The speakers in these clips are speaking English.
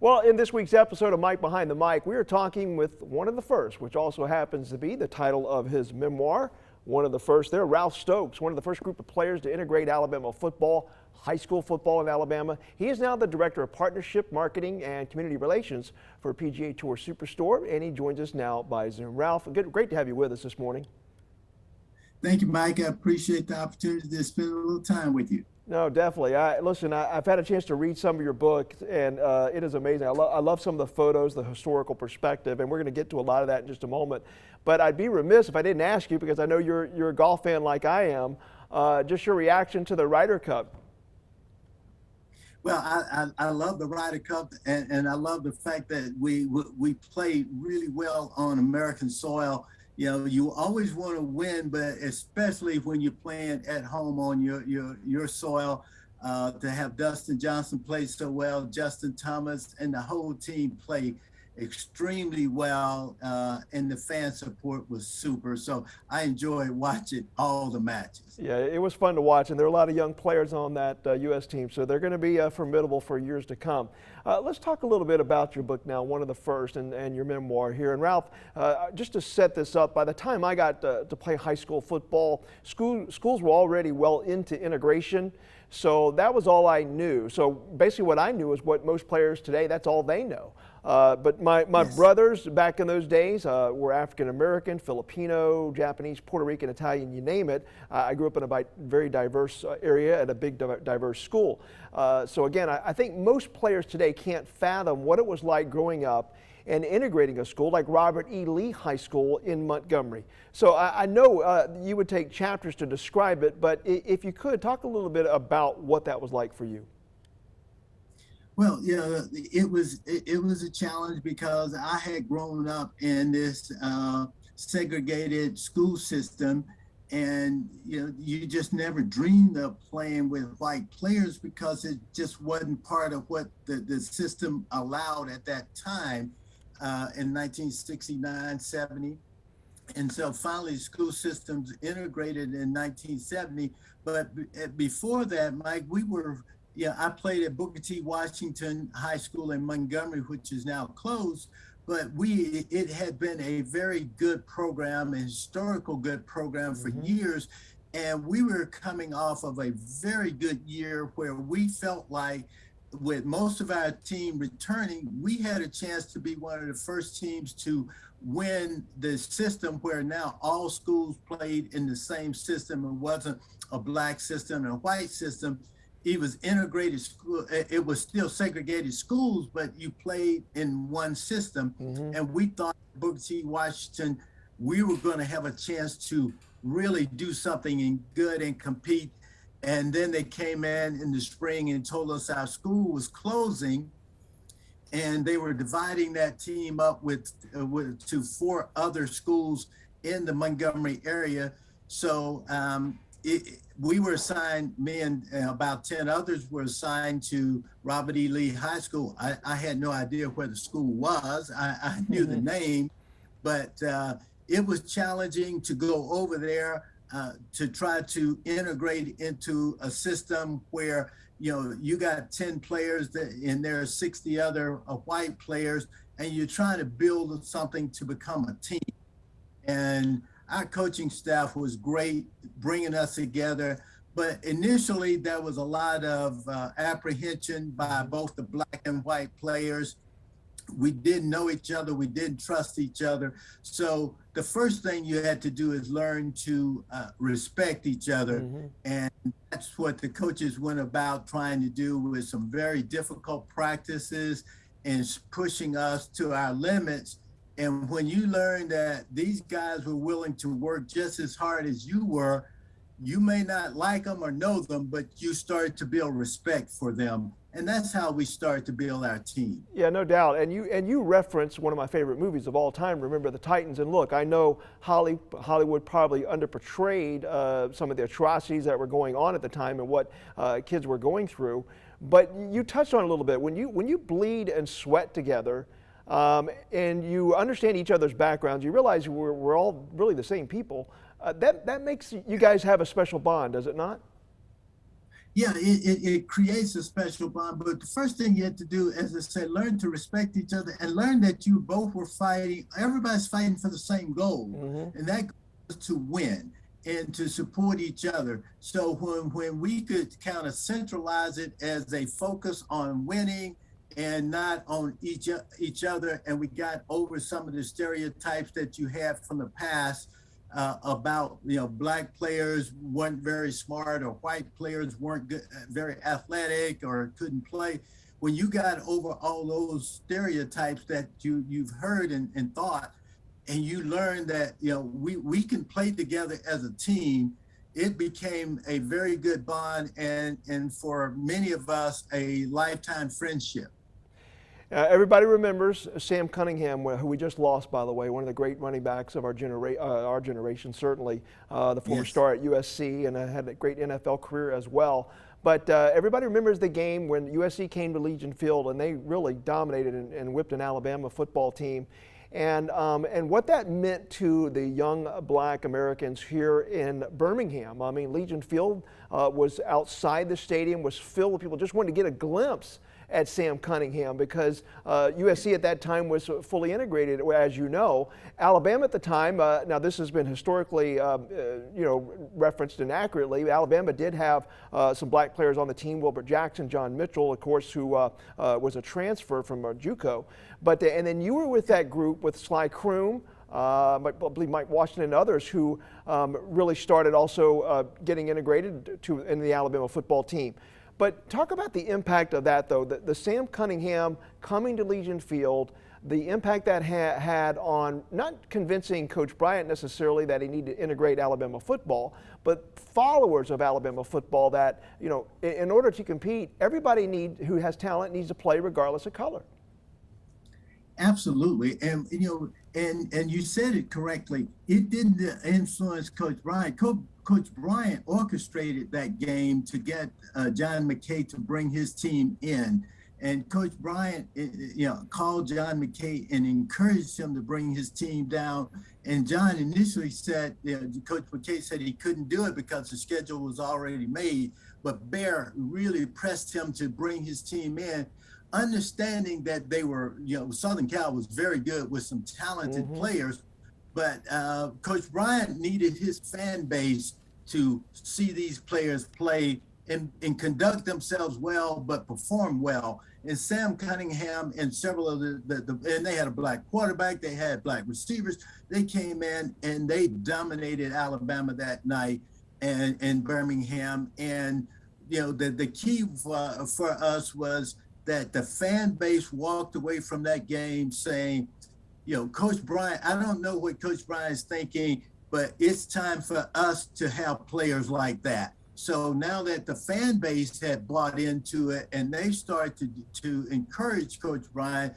Well, in this week's episode of Mike Behind the Mic, we are talking with one of the first, which also happens to be the title of his memoir, one of the first there, Ralph Stokes, one of the first group of players to integrate Alabama football, high school football in Alabama. He is now the Director of Partnership, Marketing, and Community Relations for PGA Tour Superstore, and he joins us now by Zoom. Ralph, great to have you with us this morning. Thank you, Mike. I appreciate the opportunity to spend a little time with you. No, definitely. I've had a chance to read some of your book, and it is amazing. I love some of the photos, the historical perspective, and we're going to get to a lot of that in just a moment. But I'd be remiss if I didn't ask you, because I know you're a golf fan like I am, just your reaction to the Ryder Cup. Well, I love the Ryder Cup, and I love the fact that we played really well on American soil. You know, you always want to win, but especially when you're playing at home on your soil, to have Dustin Johnson play so well, Justin Thomas, and the whole team play extremely well, and the fan support was super. So I enjoyed watching all the matches. Yeah, it was fun to watch, and there are a lot of young players on that U.S. team, so they're going to be formidable for years to come. Let's talk a little bit about your book now, one of the first, and your memoir here. And Ralph, just to set this up, by the time I got to play high school football, schools were already well into integration, so that was all I knew. So basically what I knew is what most players today, that's all they know. But my Yes. brothers back in those days were African American, Filipino, Japanese, Puerto Rican, Italian, you name it. I grew up in a very diverse area at a big diverse school. So again, I think most players today can't fathom what it was like growing up and integrating a school like Robert E. Lee High School in Montgomery. So I know you would take chapters to describe it, but if you could, talk a little bit about what that was like for you. Well, yeah, it was a challenge because I had grown up in this segregated school system, and you just never dreamed of playing with white players because it just wasn't part of what the system allowed at that time, in 1969, 70. And so finally school systems integrated in 1970. But before that, Mike, I played at Booker T. Washington High School in Montgomery, which is now closed, but it had been a very good program, a historical good program for years. And we were coming off of a very good year where we felt like, with most of our team returning, we had a chance to be one of the first teams to win the system where now all schools played in the same system. It wasn't a black system and a white system. It was integrated school. It was still segregated schools, but you played in one system. And we thought at Booker T. Washington, we were going to have a chance to really do something good and compete. And then they came in the spring and told us our school was closing, and they were dividing that team up to 4 other schools in the Montgomery area. So we were assigned, me and about 10 others were assigned to Robert E. Lee High School. I had no idea where the school was. I knew the name, but it was challenging to go over there to try to integrate into a system where you got 10 players and there are 60 other white players, and you're trying to build something to become a team. And our coaching staff was great bringing us together, but initially there was a lot of apprehension by both the black and white players. We didn't know each other. We didn't trust each other. So the first thing you had to do is learn to respect each other. And that's what the coaches went about trying to do, with some very difficult practices and pushing us to our limits. And when you learn that these guys were willing to work just as hard as you were, you may not like them or know them, but you started to build respect for them. And that's how we started to build our team. Yeah, no doubt. And you reference one of my favorite movies of all time, Remember the Titans. And look, I know Hollywood probably underportrayed some of the atrocities that were going on at the time and what kids were going through. But you touched on it a little bit. When you bleed and sweat together, and you understand each other's backgrounds, you realize we're all really the same people. That makes you guys have a special bond, does it not? Yeah, it creates a special bond. But the first thing you had to do, as I said, learn to respect each other and learn that you both were fighting. Everybody's fighting for the same goal, Hmm. and that goal is to win and to support each other. So when we could kind of centralize it as a focus on winning and not on each other, and we got over some of the stereotypes that you had from the past about black players weren't very smart or white players weren't good, very athletic or couldn't play. When you got over all those stereotypes that you've heard and thought, and you learn that we can play together as a team, it became a very good bond, and for many of us a lifetime friendship. Everybody remembers Sam Cunningham, who we just lost, by the way, one of the great running backs of our generation, certainly, the former Yes. star at USC and had a great NFL career as well. But everybody remembers the game when USC came to Legion Field and they really dominated and whipped an Alabama football team. And what that meant to the young black Americans here in Birmingham. I mean, Legion Field was outside the stadium, was filled with people just wanted to get a glimpse at Sam Cunningham because USC at that time was fully integrated, as you know. Alabama at the time, now this has been historically, referenced inaccurately. Alabama did have some black players on the team: Wilbert Jackson, John Mitchell, of course, who was a transfer from JUCO. But and then you were with that group with Sly Croom. I believe Mike Washington and others who really started also getting integrated in the Alabama football team. But talk about the impact of that, though, the Sam Cunningham coming to Legion Field, the impact that had on not convincing Coach Bryant necessarily that he needed to integrate Alabama football, but followers of Alabama football that, in order to compete, everybody who has talent needs to play regardless of color. Absolutely, and and you said it correctly. It didn't influence Coach Bryant. Coach Bryant orchestrated that game to get John McKay to bring his team in, and Coach Bryant, called John McKay and encouraged him to bring his team down. And John initially said, Coach McKay said he couldn't do it because the schedule was already made, but Bear really pressed him to bring his team in, understanding that they were, Southern Cal was very good with some talented players, but Coach Bryant needed his fan base to see these players play and conduct themselves well, but perform well. And Sam Cunningham and several of and they had a black quarterback, they had black receivers. They came in and they dominated Alabama that night and Birmingham. And the key for us was that the fan base walked away from that game saying, Coach Bryant, I don't know what Coach Bryant's thinking, but it's time for us to have players like that. So now that the fan base had bought into it and they started to encourage Coach Bryant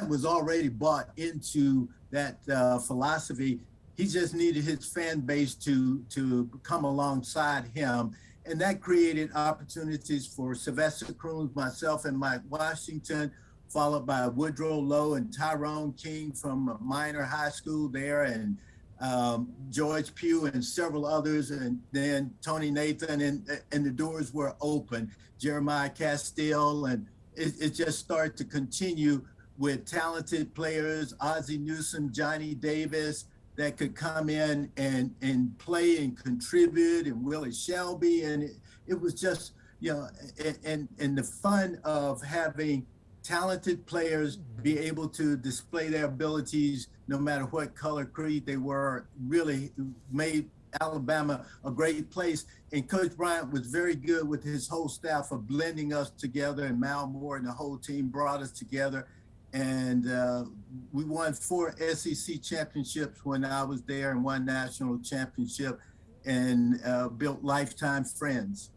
was already bought into that philosophy. He just needed his fan base to come alongside him. And that created opportunities for Sylvester Cruz, myself, and Mike Washington, followed by Woodrow Lowe and Tyrone King from Minor High School there, and George Pugh and several others, and then Tony Nathan, and the doors were open. Jeremiah Castile, and it just started to continue with talented players, Ozzie Newsome, Johnny Davis, that could come in and play and contribute, and Willie Shelby. And it was just, and the fun of having talented players be able to display their abilities no matter what color, creed they were, really made Alabama a great place. And Coach Bryant was very good with his whole staff of blending us together, and Mal Moore and the whole team brought us together. And we won 4 SEC championships when I was there, and 1 national championship, and built lifetime friends.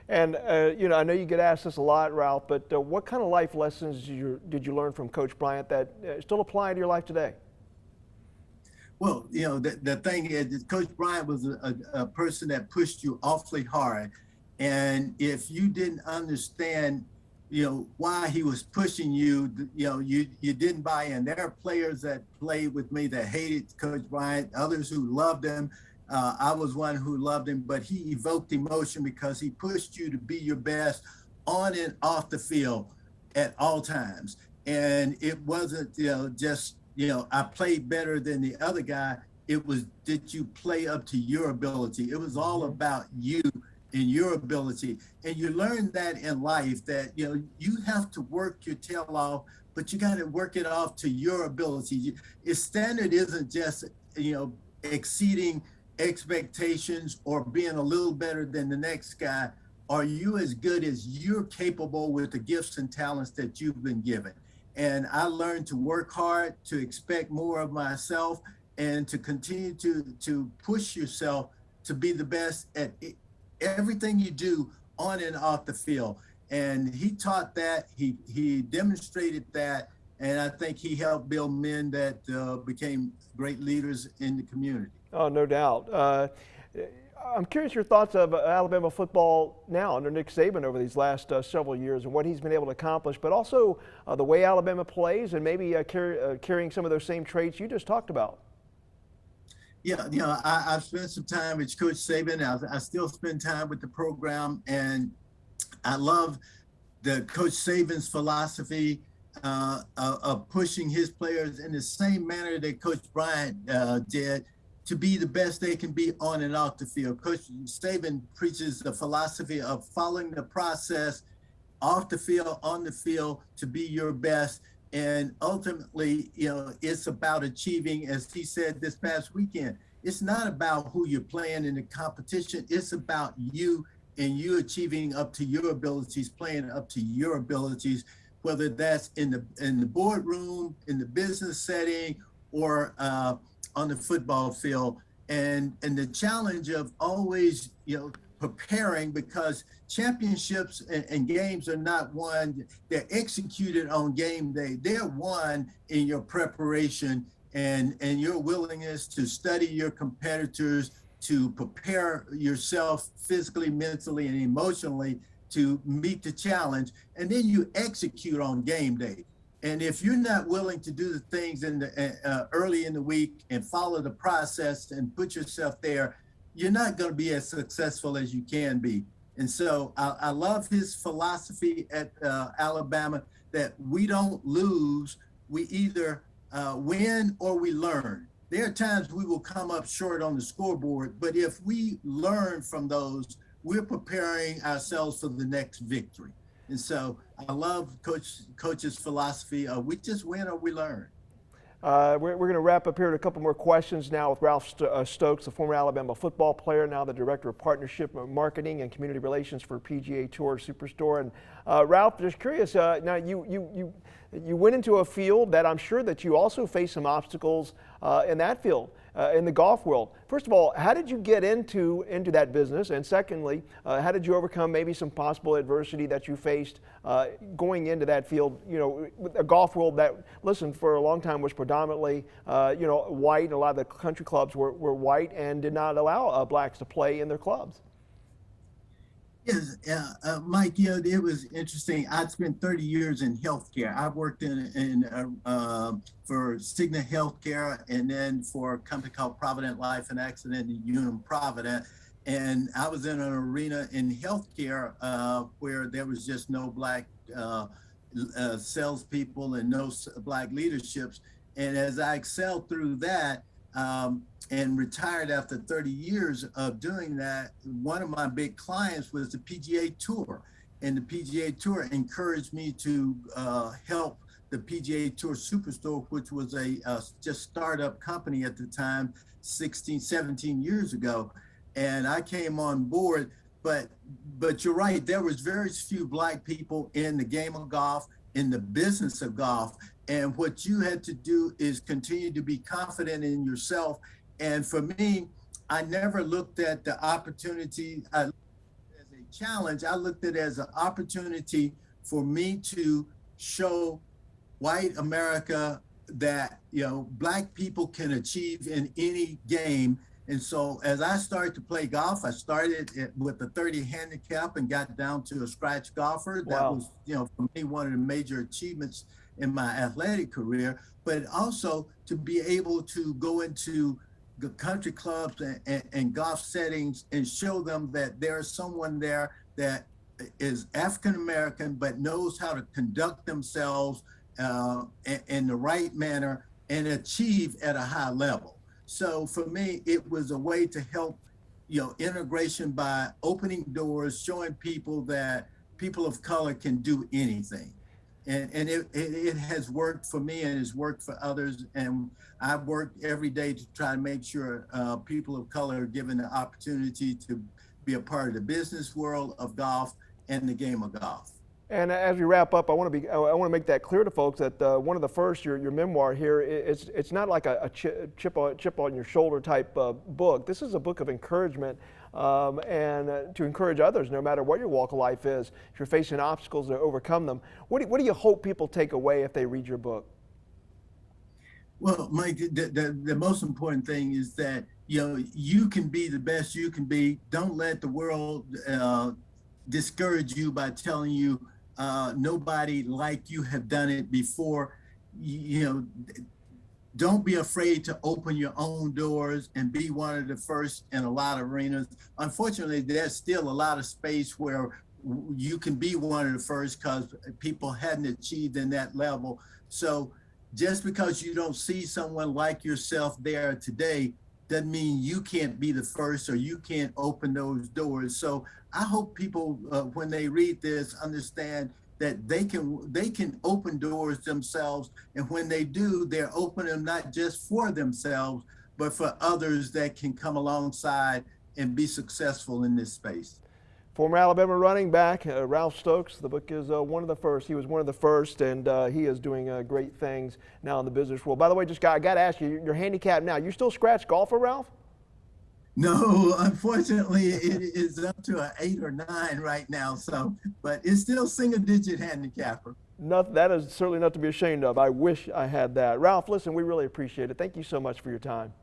And I know you get asked this a lot, Ralph, but what kind of life lessons did you learn from Coach Bryant that still apply to your life today? Well, the thing is, Coach Bryant was a person that pushed you awfully hard. And if you didn't understand, why he was pushing you, you didn't buy in. There are players that played with me that hated Coach Bryant, others who loved him. I was one who loved him, but he evoked emotion because he pushed you to be your best on and off the field at all times. And it wasn't, just, I played better than the other guy. It was, did you play up to your ability? It was all about you and your ability. And you learn that in life that, you have to work your tail off, but you got to work it off to your ability. Its standard isn't just, exceeding expectations or being a little better than the next guy. Are you as good as you're capable with the gifts and talents that you've been given? And I learned to work hard, to expect more of myself, and to continue to push yourself to be the best at everything you do on and off the field. And he taught that, he demonstrated that, and I think he helped build men that became great leaders in the community. Oh, no doubt. I'm curious your thoughts of Alabama football now under Nick Saban over these last several years and what he's been able to accomplish, but also the way Alabama plays and maybe carrying some of those same traits you just talked about. Yeah, I've spent some time with Coach Saban. I still spend time with the program, and I love the Coach Saban's philosophy of pushing his players in the same manner that Coach Bryant did, to be the best they can be on and off the field. Coach Saban preaches the philosophy of following the process off the field, on the field, to be your best. And ultimately, it's about achieving, as he said this past weekend, it's not about who you're playing in the competition. It's about you and you achieving up to your abilities, playing up to your abilities, whether that's in the boardroom, in the business setting, or on the football field. And the challenge of always, preparing, because championships and games are not won, they're executed on game day. They're won in your preparation and your willingness to study your competitors, to prepare yourself physically, mentally, and emotionally to meet the challenge. And then you execute on game day. And if you're not willing to do the things in the early in the week and follow the process and put yourself there, you're not going to be as successful as you can be. And so I love his philosophy at Alabama, that we don't lose, we either win or we learn. There are times we will come up short on the scoreboard, but if we learn from those, we're preparing ourselves for the next victory. And so I love Coach's philosophy of we just win or we learn. We're going to wrap up here with a couple more questions now with Ralph Stokes, the former Alabama football player, now the Director of Partnership Marketing and Community Relations for PGA Tour Superstore. And Ralph, just curious, now you went into a field that I'm sure that you also faced some obstacles in that field, in the golf world. First of all, how did you get into that business? And secondly, how did you overcome maybe some possible adversity that you faced going into that field, a golf world that, listen, for a long time was predominantly, white, and a lot of the country clubs were white and did not allow blacks to play in their clubs? Yes, Mike, it was interesting. I spent 30 years in healthcare. I worked for Cigna Healthcare, and then for a company called Provident Life and Accident in Unum Provident. And I was in an arena in healthcare where there was just no black salespeople and no black leaderships. And as I excelled through that, and retired after 30 years of doing that, one of my big clients was the PGA Tour. And the PGA Tour encouraged me to help the PGA Tour Superstore, which was a just startup company at the time, 16, 17 years ago. And I came on board, but you're right, there was very few black people in the game of golf, in the business of golf. And what you had to do is continue to be confident in yourself. And for me, I never looked at the opportunity as a challenge. I looked at it as an opportunity for me to show white America that, black people can achieve in any game. And so as I started to play golf, I started with a 30 handicap and got down to a scratch golfer. That Wow. was, for me, one of the major achievements in my athletic career, but also to be able to go into country clubs and golf settings and show them that there's someone there that is African American but knows how to conduct themselves in the right manner and achieve at a high level. So for me, it was a way to help, integration by opening doors, showing people that people of color can do anything. And it has worked for me and has worked for others. And I've worked every day to try to make sure people of color are given the opportunity to be a part of the business world of golf and the game of golf. And as we wrap up, I want to make that clear to folks that one of the first, your memoir here, it's not like a chip on your shoulder type book. This is a book of encouragement and to encourage others, no matter what your walk of life is. If you're facing obstacles, to overcome them. What do you hope people take away if they read your book? Well, Mike, the most important thing is that you can be the best you can be. Don't let the world discourage you by telling you nobody like you have done it before. Don't be afraid to open your own doors and be one of the first in a lot of arenas. Unfortunately, there's still a lot of space where you can be one of the first because people hadn't achieved in that level. So just because you don't see someone like yourself there today doesn't mean you can't be the first or you can't open those doors. So I hope people, when they read this, understand that they can open doors themselves. And when they do, they're opening them not just for themselves, but for others that can come alongside and be successful in this space. Former Alabama running back Ralph Stokes. The book is one of the first. He was one of the first, and he is doing great things now in the business world. By the way, I got to ask you, your handicap now. You still scratch golfer, Ralph? No, unfortunately, it is up to an 8 or 9 right now. So, but it's still single-digit handicapper. That is certainly not to be ashamed of. I wish I had that. Ralph, listen, we really appreciate it. Thank you so much for your time.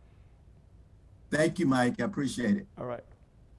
Thank you, Mike. I appreciate it. All right.